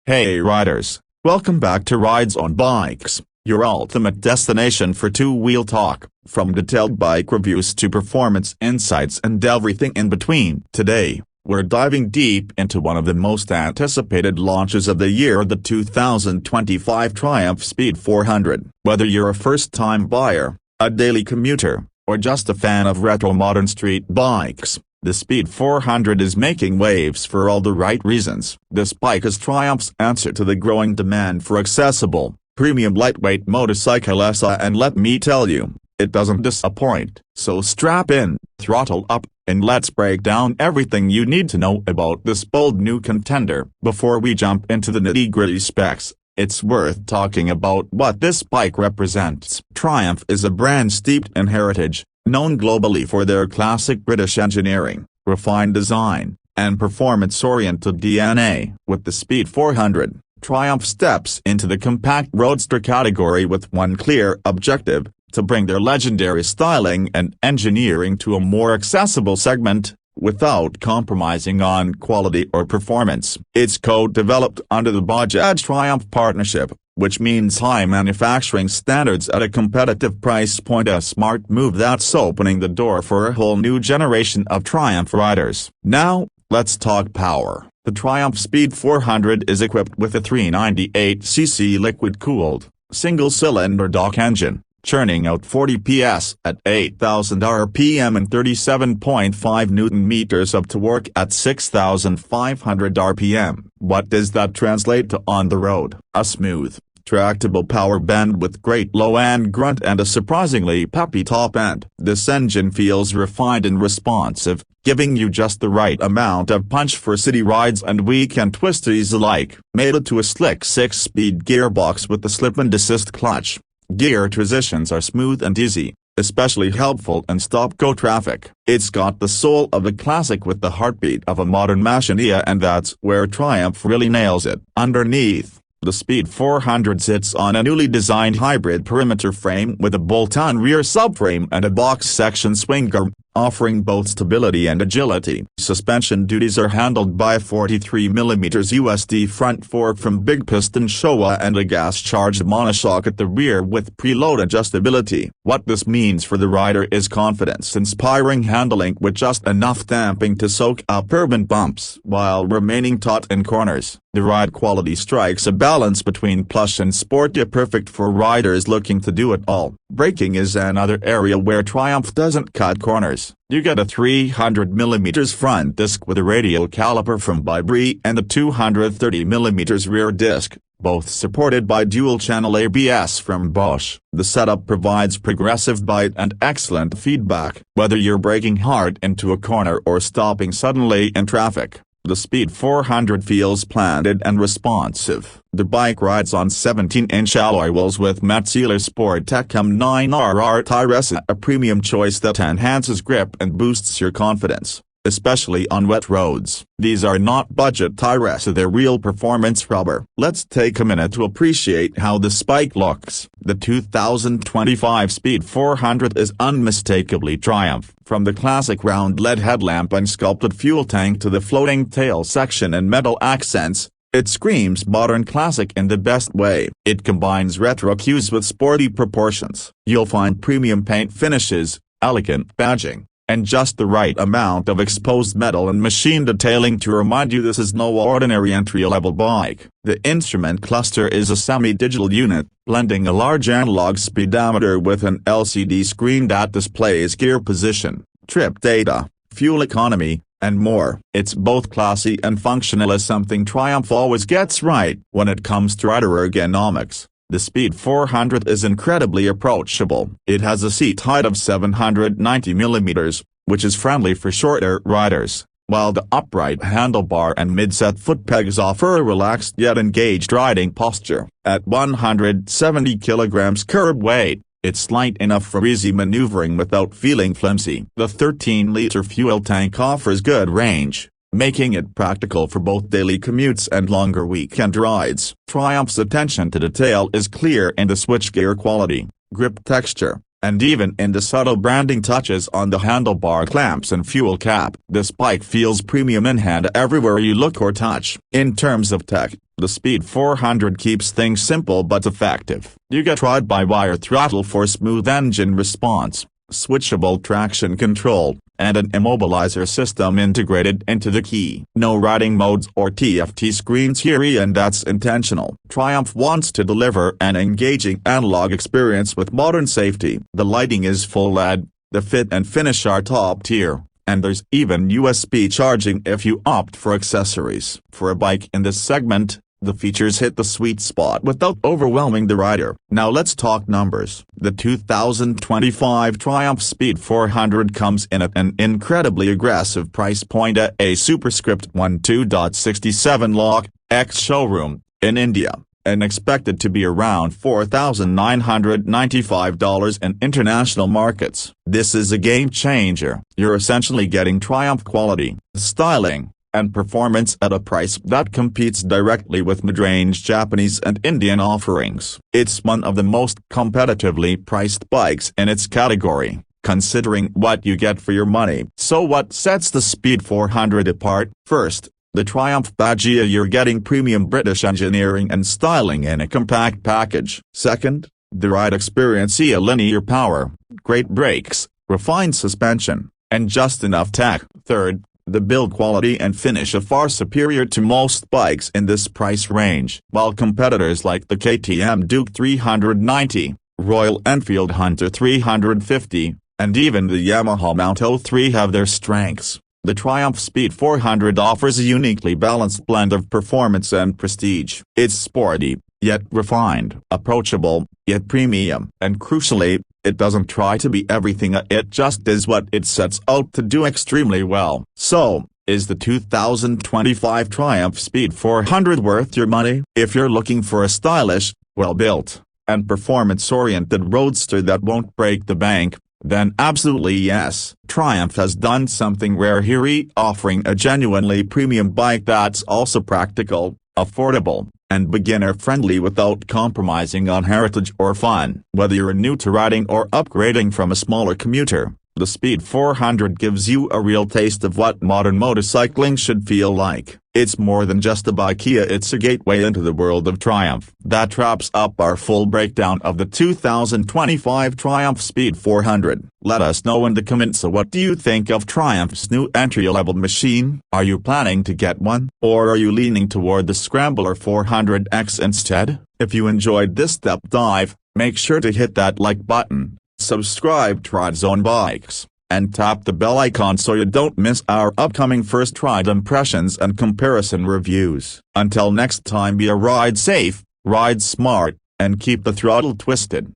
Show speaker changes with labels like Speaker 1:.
Speaker 1: Hey riders, welcome back to Ridezone Bikes, your ultimate destination for two-wheel talk, from detailed bike reviews to performance insights and everything in between. Today, we're diving deep into one of the most anticipated launches of the year, the 2025 Triumph Speed 400. Whether you're a first-time buyer, a daily commuter, or just a fan of retro modern street bikes, the Speed 400 is making waves for all the right reasons. This bike is Triumph's answer to the growing demand for accessible, premium lightweight motorcycles, and let me tell you, it doesn't disappoint. So strap in, throttle up, and let's break down everything you need to know about this bold new contender. Before we jump into the nitty-gritty specs, it's worth talking about what this bike represents. Triumph is a brand steeped in heritage, known globally for their classic British engineering, refined design, and performance-oriented DNA. With the Speed 400, Triumph steps into the compact roadster category with one clear objective: to bring their legendary styling and engineering to a more accessible segment, without compromising on quality or performance. It's co-developed under the Bosch Triumph partnership, which means high manufacturing standards at a competitive price point, a smart move that's opening the door for a whole new generation of Triumph riders. Now, let's talk power. The Triumph Speed 400 is equipped with a 398cc liquid-cooled, single-cylinder DOC engine, churning out 40 PS at 8,000 RPM and 37.5 Nm of torque at 6,500 RPM. What does that translate to on the road? A smooth, tractable power band with great low-end grunt and a surprisingly peppy top end. This engine feels refined and responsive, giving you just the right amount of punch for city rides and weekend twisties alike. Mated to a slick 6-speed gearbox with the slip-and-desist clutch, gear transitions are smooth and easy, especially helpful in stop-go traffic. It's got the soul of a classic with the heartbeat of a modern machinea, and that's where Triumph really nails it. Underneath, the Speed 400 sits on a newly designed hybrid perimeter frame with a bolt-on rear subframe and a box section swinger, offering both stability and agility. Suspension duties are handled by a 43mm USD front fork from Big Piston Showa and a gas-charged monoshock at the rear with preload adjustability. What this means for the rider is confidence-inspiring handling with just enough damping to soak up urban bumps while remaining taut in corners. The ride quality strikes a balance between plush and sporty, perfect for riders looking to do it all. Braking is another area where Triumph doesn't cut corners. You get a 300mm front disc with a radial caliper from Bosch and a 230mm rear disc, both supported by dual-channel ABS from Bosch. The setup provides progressive bite and excellent feedback, whether you're braking hard into a corner or stopping suddenly in traffic. The Speed 400 feels planted and responsive. The bike rides on 17-inch alloy wheels with Metzeler M9RR tyres, a premium choice that enhances grip and boosts your confidence, especially on wet roads. These are not budget tyres, they're real performance rubber. Let's take a minute to appreciate how this bike looks. The 2025 Speed 400 is unmistakably Triumph. From the classic round LED headlamp and sculpted fuel tank to the floating tail section and metal accents, it screams modern classic in the best way. It combines retro cues with sporty proportions. You'll find premium paint finishes, elegant badging, and just the right amount of exposed metal and machine detailing to remind you this is no ordinary entry-level bike. The instrument cluster is a semi-digital unit, blending a large analog speedometer with an LCD screen that displays gear position, trip data, fuel economy, and more. It's both classy and functional, as something Triumph always gets right. When it comes to rider ergonomics, the Speed 400 is incredibly approachable. It has a seat height of 790mm, which is friendly for shorter riders, while the upright handlebar and mid-set foot pegs offer a relaxed yet engaged riding posture. At 170 kg curb weight, it's light enough for easy maneuvering without feeling flimsy. The 13-liter fuel tank offers good range, making it practical for both daily commutes and longer weekend rides. Triumph's attention to detail is clear in the switchgear quality, grip texture, and even in the subtle branding touches on the handlebar clamps and fuel cap. This bike feels premium in hand everywhere you look or touch. In terms of tech, The Speed 400 keeps things simple but effective. You get ride-by-wire throttle for smooth engine response, switchable traction control, and an immobilizer system integrated into the key. No riding modes or TFT screens here, and that's intentional. Triumph wants to deliver an engaging analog experience with modern safety. The lighting is full LED, the fit and finish are top tier, and there's even USB charging if you opt for accessories. For a bike in this segment, the features hit the sweet spot without overwhelming the rider. Now let's talk numbers. The 2025 Triumph Speed 400 comes in at an incredibly aggressive price point at a superscript 12.67 lakh ex-showroom in India, and expected to be around $4,995 in international markets. This is a game changer. You're essentially getting Triumph quality, styling, and performance at a price that competes directly with mid-range Japanese and Indian offerings. It's one of the most competitively priced bikes in its category, considering what you get for your money. So what sets the Speed 400 apart? First, the Triumph badge. You're getting premium British engineering and styling in a compact package. Second, the ride experience. Linear power, great brakes, refined suspension, and just enough tech. Third, the build quality and finish are far superior to most bikes in this price range. While competitors like the KTM Duke 390, Royal Enfield Hunter 350, and even the Yamaha Mount 03 have their strengths, the Triumph Speed 400 offers a uniquely balanced blend of performance and prestige. It's sporty, yet refined, approachable, yet premium, and crucially, it doesn't try to be everything. It just is what it sets out to do extremely well. So, is the 2025 Triumph Speed 400 worth your money? If you're looking for a stylish, well-built, and performance-oriented roadster that won't break the bank, then absolutely yes. Triumph has done something rare here, offering a genuinely premium bike that's also practical, affordable, and beginner-friendly without compromising on heritage or fun. Whether you're new to riding or upgrading from a smaller commuter, the Speed 400 gives you a real taste of what modern motorcycling should feel like. It's more than just a bike, it's a gateway into the world of Triumph. That wraps up our full breakdown of the 2025 Triumph Speed 400. Let us know in the comments what do you think of Triumph's new entry-level machine. Are you planning to get one? Or are you leaning toward the Scrambler 400X instead? If you enjoyed this deep dive, make sure to hit that like button, subscribe to Ridezone Bikes, and tap the bell icon so you don't miss our upcoming first ride impressions and comparison reviews. Until next time, be a ride safe, ride smart, and keep the throttle twisted.